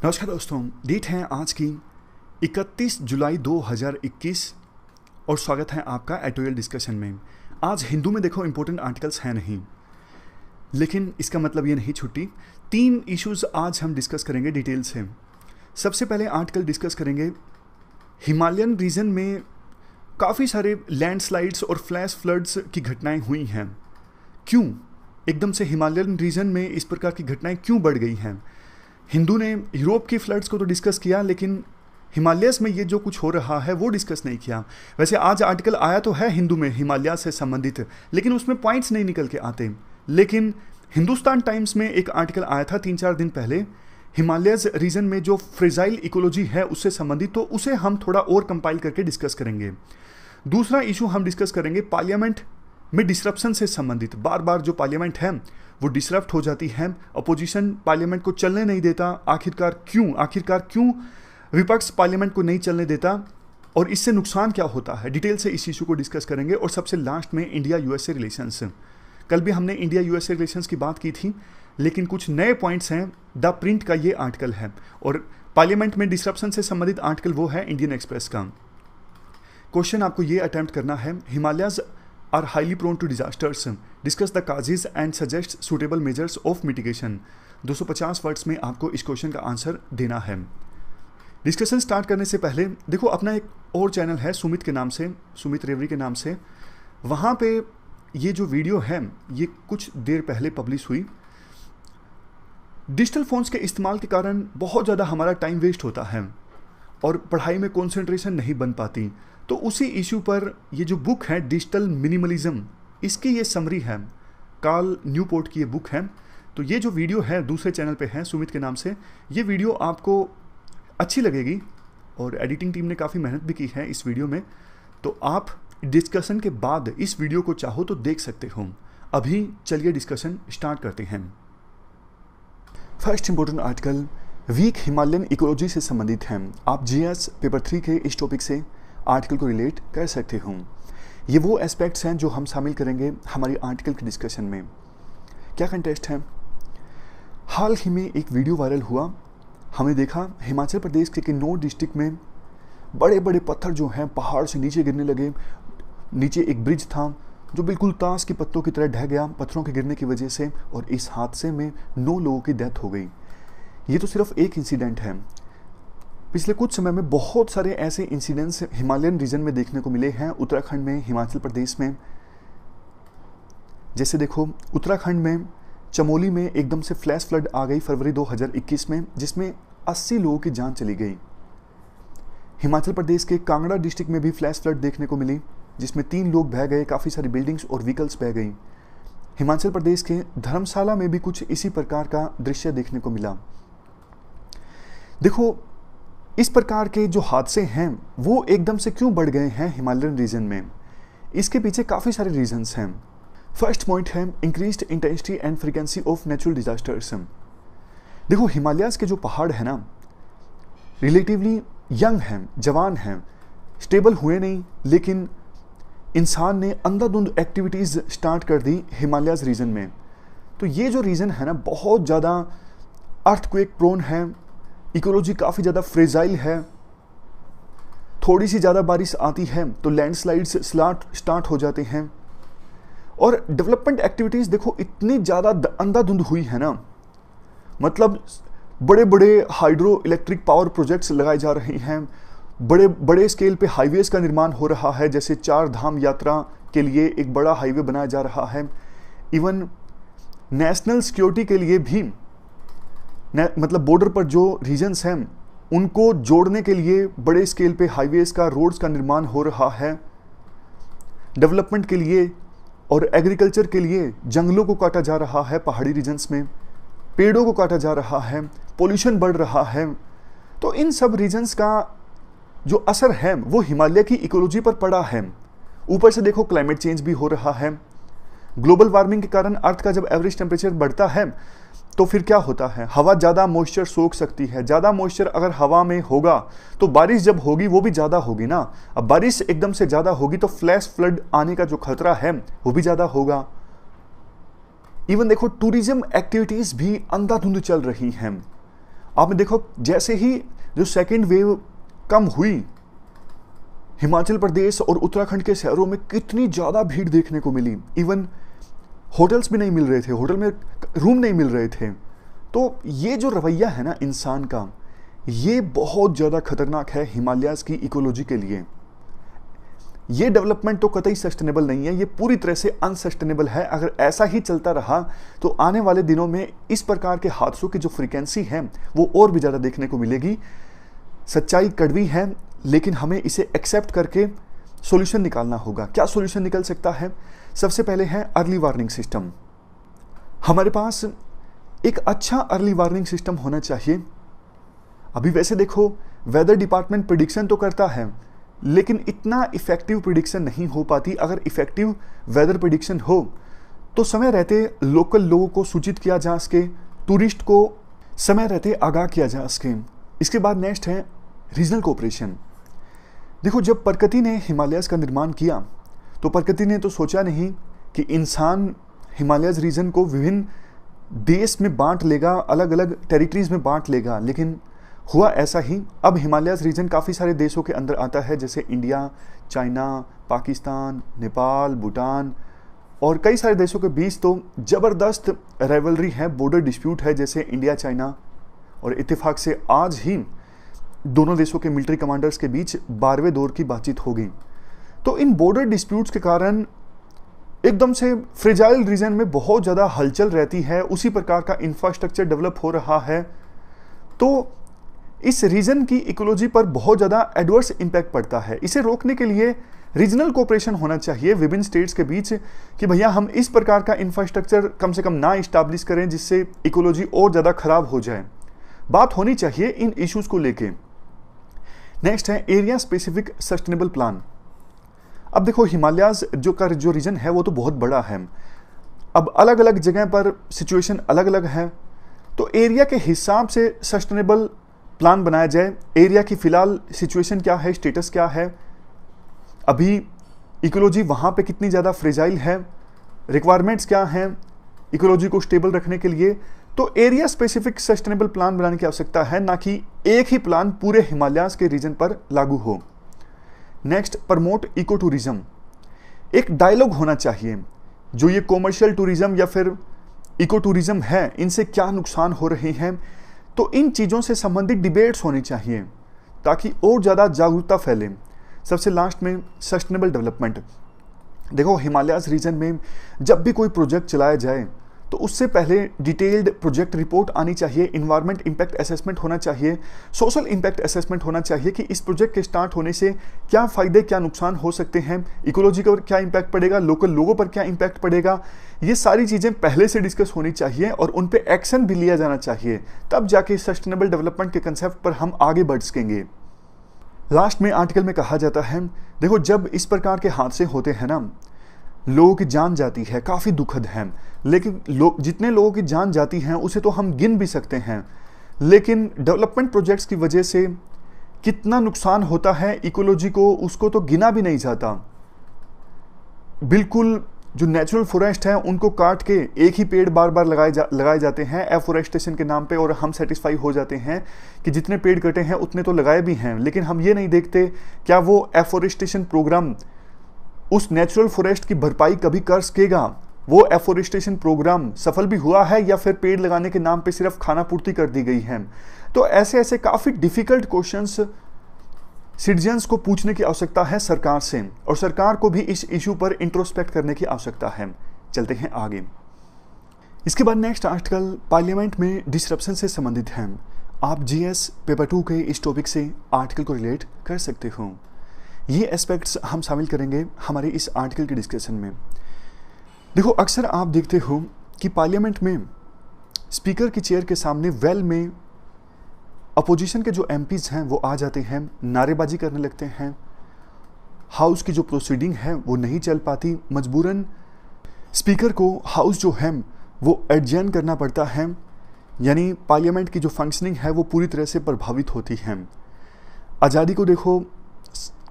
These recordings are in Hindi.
नमस्कार दोस्तों, डेट है आज की 31 जुलाई 2021 और स्वागत है आपका एडिटोरियल डिस्कशन में। आज हिंदू में देखो इंपॉर्टेंट आर्टिकल्स हैं नहीं, लेकिन इसका मतलब ये नहीं छुट्टी। 3 इश्यूज आज हम डिस्कस करेंगे डिटेल से। सबसे पहले आर्टिकल डिस्कस करेंगे हिमालयन रीजन में काफ़ी सारे लैंडस्लाइड्स और फ्लैश फ्लड्स की घटनाएं हुई हैं। क्यों एकदम से हिमालयन रीजन में इस प्रकार की घटनाएं क्यों बढ़ गई हैं? हिंदू ने यूरोप की फ्लड्स को तो डिस्कस किया, लेकिन हिमालयस में ये जो कुछ हो रहा है वो डिस्कस नहीं किया। वैसे आज आर्टिकल आया तो है हिंदू में हिमालय से संबंधित, लेकिन उसमें पॉइंट्स नहीं निकल के आते। लेकिन हिंदुस्तान टाइम्स में एक आर्टिकल आया था 3-4 दिन पहले, हिमालयस रीजन में जो फ्रेजाइल इकोलॉजी है उससे संबंधित, तो उसे हम थोड़ा और कंपाइल करके डिस्कस करेंगे। दूसरा इशू हम डिस्कस करेंगे पार्लियामेंट में डिसरप्शन से संबंधित। बार बार जो पार्लियामेंट है वो डिसरप्ट हो जाती है, अपोजिशन पार्लियामेंट को चलने नहीं देता। आखिरकार क्यों विपक्ष पार्लियामेंट को नहीं चलने देता और इससे नुकसान क्या होता है? डिटेल से इस इशू को डिस्कस करेंगे। और सबसे लास्ट में इंडिया यूएसए रिलेशंस। कल भी हमने इंडिया यूएसए रिलेशंस की बात की थी, लेकिन कुछ नए पॉइंट्स हैं। द प्रिंट का ये आर्टिकल है और पार्लियामेंट में डिसरप्शन से संबंधित आर्टिकल वो है इंडियन एक्सप्रेस का। क्वेश्चन आपको ये अटेम्प्ट करना है, Himalayas are highly prone to disasters. Discuss the causes and suggest suitable measures of mitigation. 250 words में आपको इस क्वेश्चन का आंसर देना है। डिस्कशन स्टार्ट करने से पहले देखो, अपना एक और चैनल है सुमित के नाम से, सुमित रेवरी के नाम से। वहाँ पे ये जो वीडियो है ये कुछ देर पहले पब्लिश हुई। डिजिटल फ़ोन्स के इस्तेमाल के कारण बहुत ज़्यादा हमारा टाइम वेस्ट होता है और पढ़ाई में कॉन्सेंट्रेशन नहीं बन पाती। तो उसी इशू पर ये जो बुक है डिजिटल मिनिमलिज्म, इसकी ये समरी है। कार्ल न्यूपोर्ट की ये बुक है। तो ये जो वीडियो है दूसरे चैनल पे है सुमित के नाम से, ये वीडियो आपको अच्छी लगेगी और एडिटिंग टीम ने काफ़ी मेहनत भी की है इस वीडियो में। तो आप डिस्कशन के बाद इस वीडियो को चाहो तो देख सकते हो। अभी चलिए डिस्कशन स्टार्ट करते हैं। First important article week Himalayan ecology से संबंधित है। आप जीएस पेपर 3 के इस टॉपिक से आर्टिकल को रिलेट कर सकते हो। ये वो एस्पेक्ट्स हैं जो हम शामिल करेंगे हमारी आर्टिकल के डिस्कशन में। क्या कंटेस्ट है? हाल ही में एक वीडियो वायरल हुआ। हमें देखा हिमाचल प्रदेश के किन्नौर डिस्ट्रिक्ट में बड़े बड़े पत्थर जो हैं पहाड़ से नीचे गिरने लगे। नीचे एक ब्रिज था जो बिल्कुल ताश के पत्तों की तरह ढह गया पत्थरों के गिरने की वजह से, और इस हादसे में 9 लोगों की डेथ हो गई। ये तो सिर्फ एक इंसिडेंट है। पिछले कुछ समय में बहुत सारे ऐसे इंसिडेंट्स हिमालयन रीजन में देखने को मिले हैं, उत्तराखंड में, हिमाचल प्रदेश में। जैसे देखो, उत्तराखंड में चमोली में एकदम से फ्लैश फ्लड आ गई फरवरी 2021 में, जिसमें 80 लोगों की जान चली गई। हिमाचल प्रदेश के कांगड़ा डिस्ट्रिक्ट में भी फ्लैश फ्लड देखने को मिली, जिसमें 3 लोग बह गए, काफ़ी सारी बिल्डिंग्स और व्हीकल्स बह गई। हिमाचल प्रदेश के धर्मशाला में भी कुछ इसी प्रकार का दृश्य देखने को मिला। देखो, इस प्रकार के जो हादसे हैं वो एकदम से क्यों बढ़ गए हैं हिमालयन रीजन में? इसके पीछे काफ़ी सारे रीजंस हैं। फर्स्ट पॉइंट है increased intensity and frequency of natural disasters. देखो, हिमालयास के जो पहाड़ है ना, रिलेटिवली यंग हैं, जवान हैं, स्टेबल हुए नहीं, लेकिन इंसान ने अंधाधुंध एक्टिविटीज़ स्टार्ट कर दी हिमालयास रीजन में। तो ये जो रीजन है ना, बहुत ज़्यादा अर्थक्वेक प्रोन है, इकोलॉजी काफ़ी ज़्यादा फ्रेजाइल है। थोड़ी सी ज़्यादा बारिश आती है तो लैंडस्लाइड्स स्टार्ट हो जाते हैं। और डेवलपमेंट एक्टिविटीज़ देखो इतनी ज़्यादा अंधाधुंध हुई है ना, मतलब बड़े बड़े हाइड्रो इलेक्ट्रिक पावर प्रोजेक्ट्स लगाए जा रहे हैं, बड़े बड़े स्केल पे हाईवेज का निर्माण हो रहा है। जैसे 4 धाम यात्रा के लिए एक बड़ा हाईवे बनाया जा रहा है। इवन नेशनल सिक्योरिटी के लिए भी, मतलब बॉर्डर पर जो रीजन्स हैं उनको जोड़ने के लिए बड़े स्केल पे हाईवेज का, रोड्स का निर्माण हो रहा है। डेवलपमेंट के लिए और एग्रीकल्चर के लिए जंगलों को काटा जा रहा है, पहाड़ी रीजन्स में पेड़ों को काटा जा रहा है, पोल्यूशन बढ़ रहा है। तो इन सब रीजन्स का जो असर है वो हिमालय की इकोलॉजी पर पड़ा है। ऊपर से देखो क्लाइमेट चेंज भी हो रहा है। ग्लोबल वार्मिंग के कारण अर्थ का जब एवरेज टेम्परेचर बढ़ता है तो फिर क्या होता है, हवा ज़्यादा मॉइस्चर सोख सकती है। ज़्यादा मॉइस्चर अगर हवा में होगा तो बारिश जब होगी वो भी ज़्यादा होगी ना। अब बारिश एकदम से ज़्यादा होगी तो फ्लैश फ्लड आने का जो खतरा है वो भी ज़्यादा होगा। इवन देखो टूरिज्म एक्टिविटीज़ भी अंधाधुंध चल रही हैं। आपने देखो जैसे ही जो सेकेंड वेव कम हुई, हिमाचल प्रदेश और उत्तराखंड के शहरों में कितनी ज़्यादा भीड़ देखने को मिली। इवन होटल्स भी नहीं मिल रहे थे, होटल में रूम नहीं मिल रहे थे। तो ये जो रवैया है ना इंसान का, ये बहुत ज़्यादा खतरनाक है हिमालयाज़ की इकोलॉजी के लिए। ये डेवलपमेंट तो कतई सस्टेनेबल नहीं है, ये पूरी तरह से अनसस्टेनेबल है। अगर ऐसा ही चलता रहा तो आने वाले दिनों में इस प्रकार के हादसों की जो फ्रीक्वेंसी है वो और भी ज़्यादा देखने को मिलेगी। सच्चाई कड़वी है, लेकिन हमें इसे एक्सेप्ट करके सॉल्यूशन निकालना होगा। क्या सॉल्यूशन निकल सकता है? सबसे पहले है अर्ली वार्निंग सिस्टम। हमारे पास एक अच्छा अर्ली वार्निंग सिस्टम होना चाहिए। अभी वैसे देखो वेदर डिपार्टमेंट प्रिडिक्शन तो करता है, लेकिन इतना इफेक्टिव प्रिडिक्शन नहीं हो पाती। अगर इफेक्टिव वेदर प्रिडिक्शन हो तो समय रहते लोकल लोगों को सूचित किया जा सके, टूरिस्ट को समय रहते आगाह किया जा सके। इसके बाद नेक्स्ट है रीजनल कोऑपरेशन। देखो जब प्रकृति ने हिमालयस का निर्माण किया तो प्रकृति ने तो सोचा नहीं कि इंसान हिमालयस रीजन को विभिन्न देश में बांट लेगा, अलग अलग टेरिटरीज में बांट लेगा, लेकिन हुआ ऐसा ही। अब हिमालयस रीजन काफ़ी सारे देशों के अंदर आता है, जैसे इंडिया, चाइना, पाकिस्तान, नेपाल, भूटान और कई सारे देशों के बीच तो ज़बरदस्त राइवलरी है, बॉर्डर डिस्प्यूट है, जैसे इंडिया चाइना। और इत्तेफाक से आज ही दोनों देशों के मिलिट्री कमांडर्स के बीच 12वें दौर की बातचीत हो गई। तो इन बॉर्डर डिस्प्यूट्स के कारण एकदम से फ्रेजाइल रीजन में बहुत ज़्यादा हलचल रहती है, उसी प्रकार का इंफ्रास्ट्रक्चर डेवलप हो रहा है। तो इस रीजन की इकोलॉजी पर बहुत ज़्यादा एडवर्स इम्पैक्ट पड़ता है। इसे रोकने के लिए रीजनल कोऑपरेशन होना चाहिए विभिन्न स्टेट्स के बीच कि भैया हम इस प्रकार का इंफ्रास्ट्रक्चर कम से कम ना इस्टेब्लिश करें जिससे इकोलॉजी और ज़्यादा खराब हो जाए। बात होनी चाहिए इन इश्यूज़ को लेके। नेक्स्ट है एरिया स्पेसिफिक सस्टेनेबल प्लान। अब देखो हिमालयाज जो रीजन है वो तो बहुत बड़ा है। अब अलग अलग जगह पर सिचुएशन अलग अलग है, तो एरिया के हिसाब से सस्टेनेबल प्लान बनाया जाए। एरिया की फ़िलहाल सिचुएशन क्या है, स्टेटस क्या है, अभी इकोलॉजी वहाँ पे कितनी ज़्यादा फ्रेजाइल है, रिक्वायरमेंट्स क्या हैं इकोलॉजी को स्टेबल रखने के लिए। तो एरिया स्पेसिफिक सस्टेनेबल प्लान बनाने की आवश्यकता है, ना कि एक ही प्लान पूरे हिमालयाज के रीजन पर लागू हो। Next, promote eco tourism. एक डायलॉग होना चाहिए, जो ये कॉमर्शियल टूरिज्म या फिर इको टूरिज्म है, इनसे क्या नुकसान हो रहे हैं, तो इन चीज़ों से संबंधित डिबेट्स होनी चाहिए ताकि और ज़्यादा जागरूकता फैले। सबसे लास्ट में सस्टेनेबल डेवलपमेंट। देखो हिमालयाज रीजन में जब भी कोई प्रोजेक्ट चलाया जाए तो उससे पहले डिटेल्ड प्रोजेक्ट रिपोर्ट आनी चाहिए, इन्वायरमेंट इम्पैक्ट असेसमेंट होना चाहिए, सोशल इम्पैक्ट असेसमेंट होना चाहिए कि इस प्रोजेक्ट के स्टार्ट होने से क्या फ़ायदे क्या नुकसान हो सकते हैं, इकोलॉजी पर क्या इम्पैक्ट पड़ेगा, लोकल लोगों पर क्या इम्पैक्ट पड़ेगा। ये सारी चीज़ें पहले से डिस्कस होनी चाहिए और उन पर एक्शन भी लिया जाना चाहिए, तब जाके सस्टेनेबल डेवलपमेंट के कंसेप्ट पर हम आगे बढ़ सकेंगे। लास्ट में आर्टिकल में कहा जाता है, देखो जब इस प्रकार के हादसे होते हैं ना, लोगों की जान जाती है, काफ़ी दुखद है, लेकिन जितने लोगों की जान जाती हैं उसे तो हम गिन भी सकते हैं, लेकिन डेवलपमेंट प्रोजेक्ट्स की वजह से कितना नुकसान होता है इकोलॉजी को, उसको तो गिना भी नहीं जाता। बिल्कुल जो नेचुरल फॉरेस्ट है उनको काट के एक ही पेड़ बार बार लगाए जाते हैं एफोरेस्टेशन के नाम पे, और हम सेटिस्फाई हो जाते हैं कि जितने पेड़ कटे हैं उतने तो लगाए भी हैं, लेकिन हम ये नहीं देखते क्या वो एफोरेस्टेशन प्रोग्राम उस नेचुरल फॉरेस्ट की भरपाई कभी कर सकेगा, वो एफोरेस्टेशन प्रोग्राम सफल भी हुआ है या फिर पेड़ लगाने के नाम पे सिर्फ खाना पूर्ति कर दी गई है। तो ऐसे ऐसे काफ़ी डिफ़िकल्ट क्वेश्चंस सिटीजन्स को पूछने की आवश्यकता है सरकार से, और सरकार को भी इस इशू पर इंट्रोस्पेक्ट करने की आवश्यकता है। चलते हैं आगे। इसके बाद नेक्स्ट आर्टिकल पार्लियामेंट में डिसरप्शन से संबंधित है। आप जीएस पेपर 2 के इस टॉपिक से आर्टिकल को रिलेट कर सकते हो। ये एस्पेक्ट्स हम शामिल करेंगे हमारे इस आर्टिकल के डिस्कशन में। देखो अक्सर आप देखते हो कि पार्लियामेंट में स्पीकर की चेयर के सामने वेल में अपोजिशन के जो एमपीज हैं वो आ जाते हैं, नारेबाजी करने लगते हैं, हाउस की जो प्रोसीडिंग है वो नहीं चल पाती, मजबूरन स्पीकर को हाउस जो है वो एडजर्न करना पड़ता है, यानी पार्लियामेंट की जो फंक्शनिंग है वो पूरी तरह से प्रभावित होती है। आज़ादी को देखो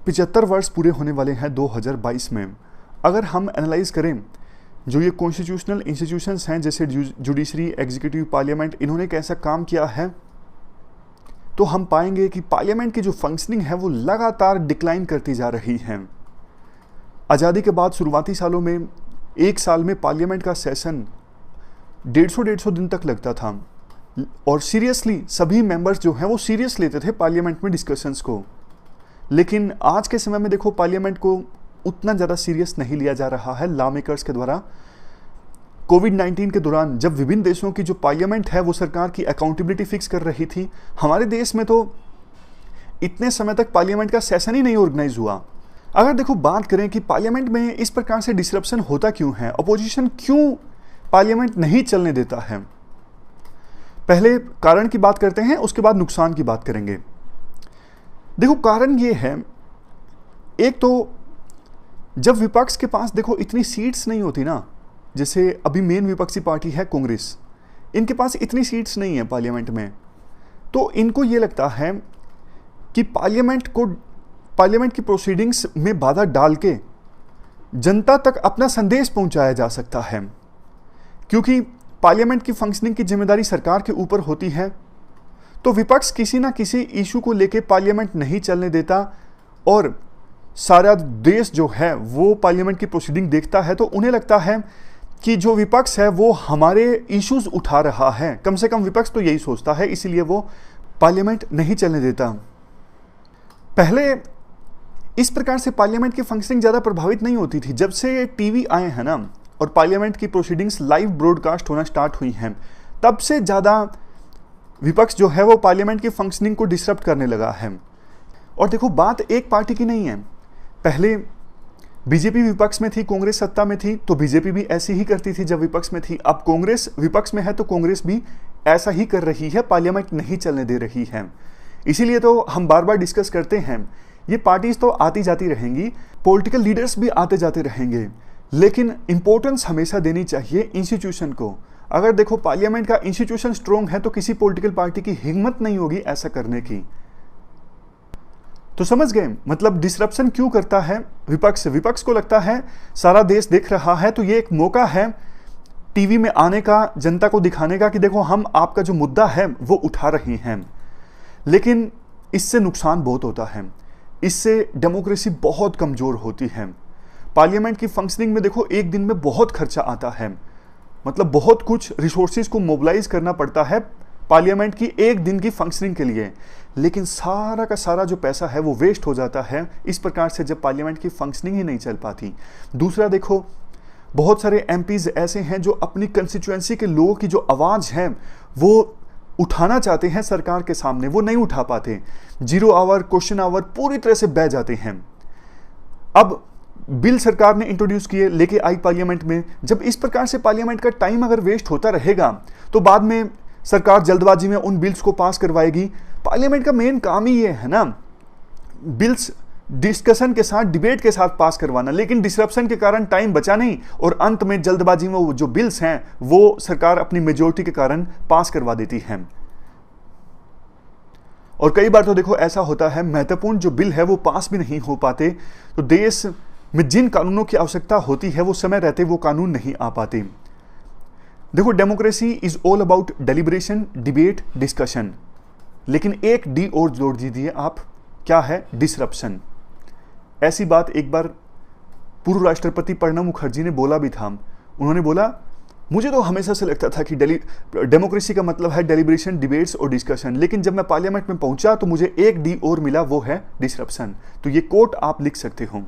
75 वर्ष पूरे होने वाले हैं 2022 में। अगर हम एनालाइज करें जो ये कॉन्स्टिट्यूशनल इंस्टीट्यूशंस हैं जैसे जुडिशरी, एग्जीक्यूटिव, पार्लियामेंट, इन्होंने कैसा काम किया है, तो हम पाएंगे कि पार्लियामेंट की जो फंक्शनिंग है वो लगातार डिक्लाइन करती जा रही है। आज़ादी के बाद शुरुआती सालों में एक साल में पार्लियामेंट का सेशन 150 दिन तक लगता था और सीरियसली सभी मेंबर्स जो हैं वो सीरियस लेते थे पार्लियामेंट में डिस्कशंस को। लेकिन आज के समय में देखो पार्लियामेंट को उतना ज़्यादा सीरियस नहीं लिया जा रहा है लॉ मेकर्स के द्वारा। कोविड-19 के दौरान जब विभिन्न देशों की जो पार्लियामेंट है वो सरकार की अकाउंटेबिलिटी फिक्स कर रही थी, हमारे देश में तो इतने समय तक पार्लियामेंट का सेशन ही नहीं ऑर्गेनाइज हुआ। अगर देखो बात करें कि पार्लियामेंट में इस प्रकार से डिसरप्शन होता क्यों है, अपोजिशन क्यों पार्लियामेंट नहीं चलने देता है, पहले कारण की बात करते हैं, उसके बाद नुकसान की बात करेंगे। देखो कारण ये है, एक तो जब विपक्ष के पास देखो इतनी सीट्स नहीं होती ना, जैसे अभी मेन विपक्षी पार्टी है कांग्रेस, इनके पास इतनी सीट्स नहीं है पार्लियामेंट में, तो इनको ये लगता है कि पार्लियामेंट की प्रोसीडिंग्स में बाधा डाल के जनता तक अपना संदेश पहुंचाया जा सकता है। क्योंकि पार्लियामेंट की फंक्शनिंग की जिम्मेदारी सरकार के ऊपर होती है, तो विपक्ष किसी ना किसी इशू को लेके पार्लियामेंट नहीं चलने देता और सारा देश जो है वो पार्लियामेंट की प्रोसीडिंग देखता है, तो उन्हें लगता है कि जो विपक्ष है वो हमारे इश्यूज उठा रहा है, कम से कम विपक्ष तो यही सोचता है, इसीलिए वो पार्लियामेंट नहीं चलने देता। पहले इस प्रकार से पार्लियामेंट की फंक्शनिंग ज़्यादा प्रभावित नहीं होती थी। जब से टीवी आए हैं ना और पार्लियामेंट की प्रोसीडिंग्स लाइव ब्रॉडकास्ट होना स्टार्ट हुई हैं, तब से ज़्यादा विपक्ष जो है वो पार्लियामेंट की फंक्शनिंग को डिसरप्ट करने लगा है। और देखो बात एक पार्टी की नहीं है, पहले बीजेपी विपक्ष में थी, कांग्रेस सत्ता में थी, तो बीजेपी भी ऐसी ही करती थी जब विपक्ष में थी। अब कांग्रेस विपक्ष में है तो कांग्रेस भी ऐसा ही कर रही है, पार्लियामेंट नहीं चलने दे रही है। इसीलिए तो हम बार बार डिस्कस करते हैं, ये पार्टीज तो आती जाती रहेंगी, पॉलिटिकल लीडर्स भी आते जाते रहेंगे, लेकिन इंपॉर्टेंस हमेशा देनी चाहिए इंस्टीट्यूशन को। अगर देखो पार्लियामेंट का इंस्टीट्यूशन स्ट्रॉन्ग है तो किसी पॉलिटिकल पार्टी की हिम्मत नहीं होगी ऐसा करने की। तो समझ गए, मतलब डिसरप्शन क्यों करता है विपक्ष को लगता है सारा देश देख रहा है, तो ये एक मौका है टीवी में आने का, जनता को दिखाने का कि देखो हम आपका जो मुद्दा है वो उठा रहे हैं। लेकिन इससे नुकसान बहुत होता है, इससे डेमोक्रेसी बहुत कमजोर होती है। पार्लियामेंट की फंक्शनिंग में देखो एक दिन में बहुत खर्चा आता है, मतलब बहुत कुछ रिसोर्सेज को मोबिलाइज करना पड़ता है पार्लियामेंट की एक दिन की फंक्शनिंग के लिए, लेकिन सारा का सारा जो पैसा है वो वेस्ट हो जाता है इस प्रकार से जब पार्लियामेंट की फंक्शनिंग ही नहीं चल पाती। दूसरा देखो, बहुत सारे एमपीज ऐसे हैं जो अपनी कंस्टिट्यूएंसी के लोगों की जो आवाज़ है वो उठाना चाहते हैं सरकार के सामने, वो नहीं उठा पाते। 0 आवर, क्वेश्चन आवर पूरी तरह से बह जाते हैं। अब बिल सरकार ने इंट्रोड्यूस किए, लेके आई पार्लियामेंट में, जब इस प्रकार से पार्लियामेंट का टाइम अगर वेस्ट होता रहेगा तो बाद में सरकार जल्दबाजी में उन बिल्स को पास करवाएगी। पार्लियामेंट का मेन काम ही ये है ना, बिल्स डिस्कशन के साथ, डिबेट के साथ पास करवाना, लेकिन डिसरप्शन के कारण टाइम बचा नहीं और अंत में जल्दबाजी में वो जो बिल्स हैं वो सरकार अपनी मेजोरिटी के कारण पास करवा देती है। और कई बार तो देखो ऐसा होता है महत्वपूर्ण जो बिल है वो पास भी नहीं हो पाते, तो देश में जिन कानूनों की आवश्यकता होती है वो समय रहते वो कानून नहीं आ पाते। देखो democracy is all about deliberation, debate, discussion, लेकिन एक डी और जोड़ दीजिए आप, क्या है? डिसरप्शन। ऐसी बात एक बार पूर्व राष्ट्रपति प्रणब मुखर्जी ने बोला भी था। उन्होंने बोला, मुझे तो हमेशा से लगता था कि डेमोक्रेसी का मतलब है डेलिब्रेशन, डिबेट्स और डिस्कशन, लेकिन जब मैं पार्लियामेंट में पहुंचा तो मुझे एक डी और मिला, वो है डिसरप्शन। तो ये कोट आप लिख सकते हो।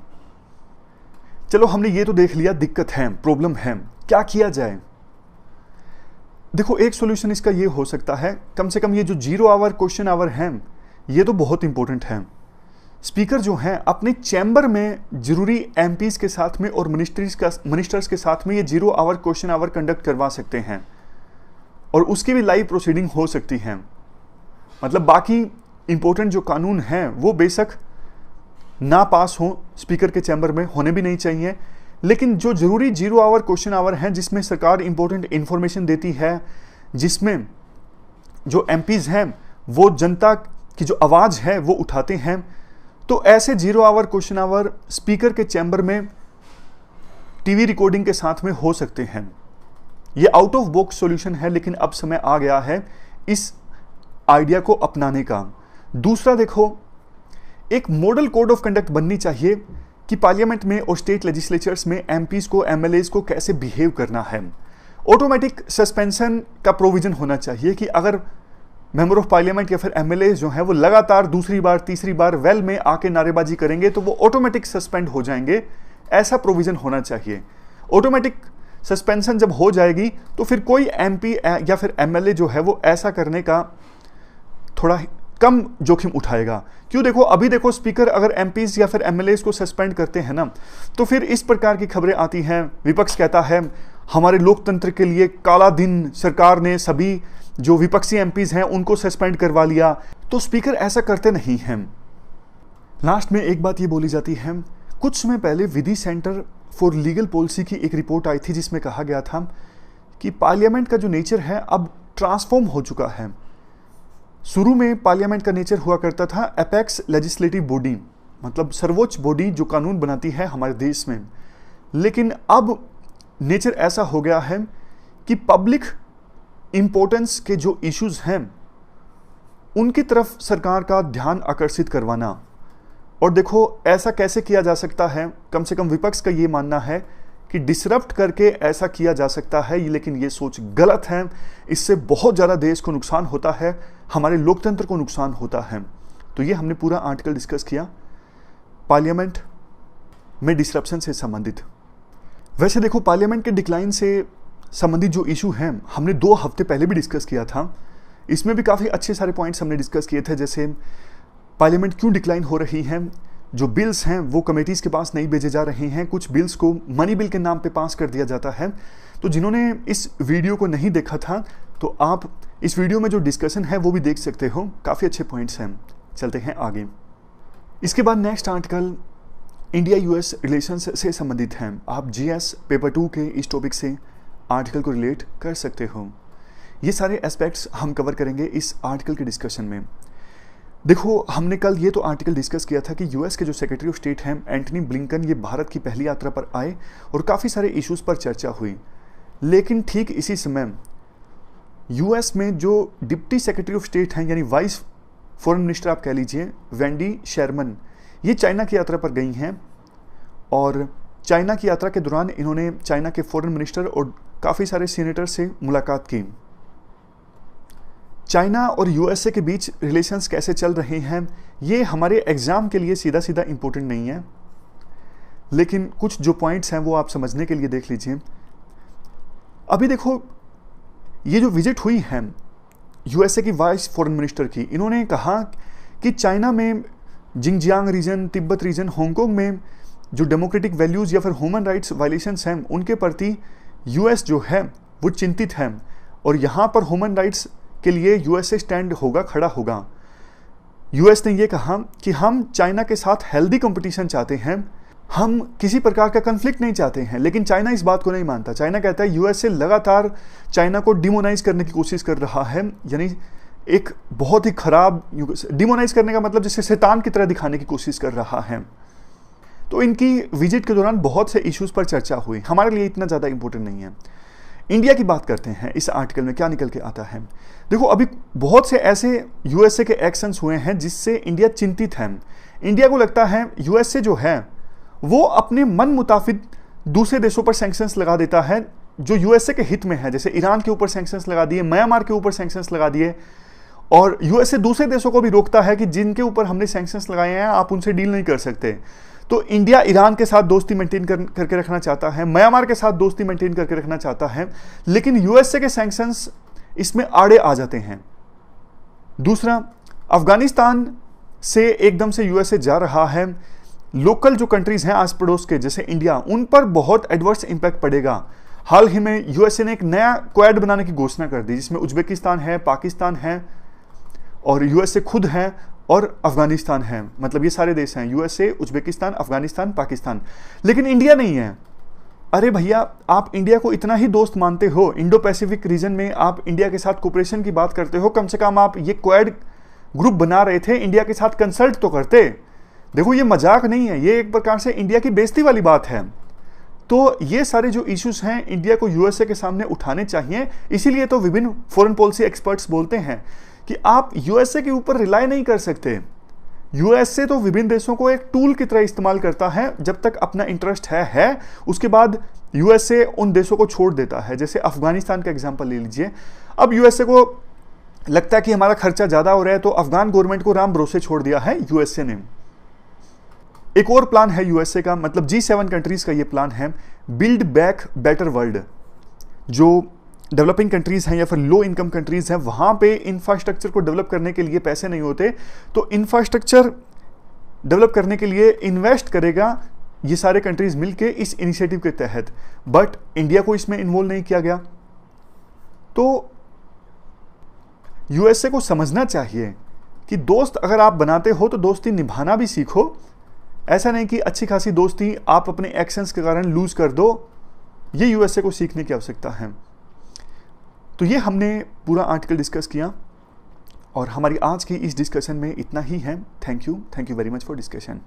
चलो हमने ये तो देख लिया, दिक्कत है, प्रॉब्लम है, क्या किया जाए? देखो एक सॉल्यूशन इसका ये हो सकता है, कम से कम ये जो 0 आवर, क्वेश्चन आवर हैं, ये तो बहुत इंपॉर्टेंट है। स्पीकर जो हैं अपने चैम्बर में जरूरी एमपीज के साथ में और मिनिस्टर्स के साथ में ये 0 आवर, क्वेश्चन आवर कंडक्ट करवा सकते हैं और उसकी भी लाइव प्रोसीडिंग हो सकती है। मतलब बाकी इंपॉर्टेंट जो कानून हैं वो बेशक ना पास हो, स्पीकर के चैम्बर में होने भी नहीं चाहिए, लेकिन जो जरूरी 0 आवर, क्वेश्चन आवर हैं जिसमें सरकार इंपॉर्टेंट इंफॉर्मेशन देती है, जिसमें जो एमपीज हैं वो जनता की जो आवाज़ है वो उठाते हैं, तो ऐसे 0 आवर, क्वेश्चन आवर स्पीकर के चैम्बर में टीवी रिकॉर्डिंग के साथ में हो सकते हैं। ये आउट ऑफ बॉक्स सॉल्यूशन है, लेकिन अब समय आ गया है इस आइडिया को अपनाने का। दूसरा देखो, एक मॉडल कोड ऑफ कंडक्ट बननी चाहिए कि पार्लियामेंट में और स्टेट लेजिस्लेचर्स में एमपीज को, एमएलएज को कैसे बिहेव करना है। ऑटोमेटिक सस्पेंशन का प्रोविजन होना चाहिए कि अगर मेंबर ऑफ पार्लियामेंट या फिर एमएलए जो है वो लगातार दूसरी बार तीसरी बार वेल में आके नारेबाजी करेंगे तो वो ऑटोमेटिक सस्पेंड हो जाएंगे, ऐसा प्रोविजन होना चाहिए। ऑटोमेटिक सस्पेंशन जब हो जाएगी तो फिर कोई एमपी या फिर एमएलए जो है वो ऐसा करने का थोड़ा कम जोखिम उठाएगा। क्यों, देखो अभी देखो स्पीकर अगर एमपीज या फिर एमएलएज को सस्पेंड करते हैं ना, तो फिर इस प्रकार की खबरें आती हैं, विपक्ष कहता है हमारे लोकतंत्र के लिए काला दिन, सरकार ने सभी जो विपक्षी एमपीज हैं उनको सस्पेंड करवा लिया। तो स्पीकर ऐसा करते नहीं हैं। लास्ट में एक बात ये बोली जाती है, कुछ समय पहले विधि सेंटर फॉर लीगल पॉलिसी की एक रिपोर्ट आई थी जिसमें कहा गया था कि पार्लियामेंट का जो नेचर है अब ट्रांसफॉर्म हो चुका है। शुरू में पार्लियामेंट का नेचर हुआ करता था एपेक्स लेजिस्लेटिव बॉडी, मतलब सर्वोच्च बॉडी जो कानून बनाती है हमारे देश में। लेकिन अब नेचर ऐसा हो गया है कि पब्लिक इंपॉर्टेंस के जो इश्यूज हैं उनकी तरफ सरकार का ध्यान आकर्षित करवाना। और देखो ऐसा कैसे किया जा सकता है, कम से कम विपक्ष का ये मानना है कि डिसरप्ट करके ऐसा किया जा सकता है, लेकिन ये सोच गलत है। इससे बहुत ज़्यादा देश को नुकसान होता है, हमारे लोकतंत्र को नुकसान होता है। तो ये हमने पूरा आर्टिकल डिस्कस किया पार्लियामेंट में डिसरप्शन से संबंधित। वैसे देखो पार्लियामेंट के डिक्लाइन से संबंधित जो इशू हैं हमने 2 हफ्ते पहले भी डिस्कस किया था। इसमें भी काफ़ी अच्छे सारे पॉइंट्स हमने डिस्कस किए थे, जैसे पार्लियामेंट क्यों डिक्लाइन हो रही है, जो बिल्स हैं वो कमेटीज़ के पास नहीं भेजे जा रहे हैं, कुछ बिल्स को मनी बिल के नाम पे पास कर दिया जाता है। तो जिन्होंने इस वीडियो को नहीं देखा था तो आप इस वीडियो में जो डिस्कशन है वो भी देख सकते हो, काफ़ी अच्छे पॉइंट्स हैं। चलते हैं आगे। इसके बाद next article India US relations से संबंधित हैं। आप जीएस पेपर 2 के इस टॉपिक से आर्टिकल को रिलेट कर सकते हो। ये सारे एस्पेक्ट्स हम कवर करेंगे इस आर्टिकल के डिस्कशन में। देखो हमने कल ये तो आर्टिकल डिस्कस किया था कि यूएस के जो सेक्रेटरी ऑफ स्टेट हैं एंटनी ब्लिंकन, ये भारत की पहली यात्रा पर आए और काफ़ी सारे इश्यूज़ पर चर्चा हुई। लेकिन ठीक इसी समय यूएस में जो डिप्टी सेक्रेटरी ऑफ स्टेट हैं, यानी वाइस फॉरेन मिनिस्टर आप कह लीजिए, वेंडी शेरमन, ये चाइना की यात्रा पर गई हैं। और चाइना की यात्रा के दौरान इन्होंने चाइना के फॉरेन मिनिस्टर और काफ़ी सारे सीनेटर से मुलाकात की। चाइना और यूएसए के बीच रिलेशंस कैसे चल रहे हैं ये हमारे एग्ज़ाम के लिए सीधा सीधा इम्पोर्टेंट नहीं है, लेकिन कुछ जो पॉइंट्स हैं वो आप समझने के लिए देख लीजिए। अभी देखो ये जो विजिट हुई है यूएसए की वाइस फॉरेन मिनिस्टर की, इन्होंने कहा कि चाइना में Xinjiang region, Tibet region, Hong Kong में जो डेमोक्रेटिक वैल्यूज़ या फिर ह्यूमन राइट्स वायलेशंस हैं उनके प्रति यूएस जो है वो चिंतित है और यहाँ पर ह्यूमन राइट्स के लिए यूएसए स्टैंड होगा, खड़ा होगा। यूएस ने ये कहा कि हम चाइना के साथ हेल्दी कंपटीशन चाहते हैं, हम किसी प्रकार का कन्फ्लिक्ट नहीं चाहते हैं। लेकिन चाइना इस बात को नहीं मानता। चाइना कहता है यूएसए लगातार चाइना को डिमोनाइज करने की कोशिश कर रहा है, यानी एक बहुत ही खराब, डिमोनाइज करने का मतलब जैसे शैतान की तरह दिखाने की कोशिश कर रहा है। तो इनकी विजिट के दौरान बहुत से इश्यूज़ पर चर्चा हुई, हमारे लिए इतना ज़्यादा इंपॉर्टेंट नहीं है। इंडिया की बात करते हैं, इस आर्टिकल में क्या निकल के आता है। देखो अभी बहुत से ऐसे यूएसए के एक्शंस हुए हैं जिससे इंडिया चिंतित है। इंडिया को लगता है यूएसए जो है वो अपने मन मुताबिक दूसरे देशों पर सैंक्शंस लगा देता है जो यूएसए के हित में है। जैसे ईरान के ऊपर सैंक्शंस लगा दिए, म्यांमार के ऊपर सैंक्शंस लगा दिए, और यूएसए दूसरे देशों को भी रोकता है कि जिनके ऊपर हमने सैंक्शंस लगाए हैं आप उनसे डील नहीं कर सकते। तो इंडिया ईरान के साथ दोस्ती मेंटेन करके रखना चाहता है, म्यांमार के साथ दोस्ती मेंटेन करके रखना चाहता है, लेकिन यूएसए के सैंक्शंस इसमें आड़े आ जाते हैं। दूसरा, अफगानिस्तान से एकदम से यूएसए जा रहा है, लोकल जो कंट्रीज हैं आस पड़ोस के जैसे इंडिया, उन पर बहुत एडवर्स इंपैक्ट पड़ेगा। हाल ही में यूएसए ने एक नया क्वाड बनाने की घोषणा कर दी जिसमें उज्बेकिस्तान है, पाकिस्तान है और यूएसए खुद है और अफगानिस्तान है। मतलब ये सारे देश हैं, यूएसए, उज्बेकिस्तान, अफगानिस्तान, पाकिस्तान। लेकिन इंडिया नहीं है। अरे भैया, आप इंडिया को इतना ही दोस्त मानते हो, इंडो पैसिफिक रीजन में आप इंडिया के साथ कोऑपरेशन की बात करते हो, कम से कम आप ये क्वाड ग्रुप बना रहे थे, इंडिया के साथ कंसल्ट तो करते। देखो ये मजाक नहीं है, ये एक प्रकार से इंडिया की बेइज्जती वाली बात है। तो ये सारे जो इश्यूज हैं इंडिया को यूएसए के सामने उठाने चाहिए। इसीलिए तो विभिन्न फॉरेन पॉलिसी एक्सपर्ट्स बोलते हैं कि आप यूएसए के ऊपर रिलाई नहीं कर सकते। यूएसए तो विभिन्न देशों को एक टूल की तरह इस्तेमाल करता है, जब तक अपना इंटरेस्ट है, उसके बाद यूएसए उन देशों को छोड़ देता है। जैसे अफगानिस्तान का एग्जांपल ले लीजिए, अब यूएसए को लगता है कि हमारा खर्चा ज्यादा हो रहा है, तो अफगान गवर्नमेंट को राम भरोसे छोड़ दिया है यूएसए ने। एक और प्लान है यूएसए का, मतलब G7 कंट्रीज का ये प्लान है, बिल्ड बैक बेटर वर्ल्ड। जो डेवलपिंग कंट्रीज हैं या फिर लो इनकम कंट्रीज हैं, वहां पे इंफ्रास्ट्रक्चर को डेवलप करने के लिए पैसे नहीं होते, तो इंफ्रास्ट्रक्चर डेवलप करने के लिए इन्वेस्ट करेगा ये सारे कंट्रीज मिलके इस इनिशिएटिव के तहत। बट इंडिया को इसमें इन्वॉल्व नहीं किया गया। तो यूएसए को समझना चाहिए कि दोस्त अगर आप बनाते हो तो दोस्ती निभाना भी सीखो। ऐसा नहीं कि अच्छी खासी दोस्ती आप अपने एक्शंस के कारण लूज कर दो। ये यूएसए को सीखने की आवश्यकता है। तो ये हमने पूरा आर्टिकल डिस्कस किया और हमारी आज की इस डिस्कशन में इतना ही है। Thank you very much for discussion.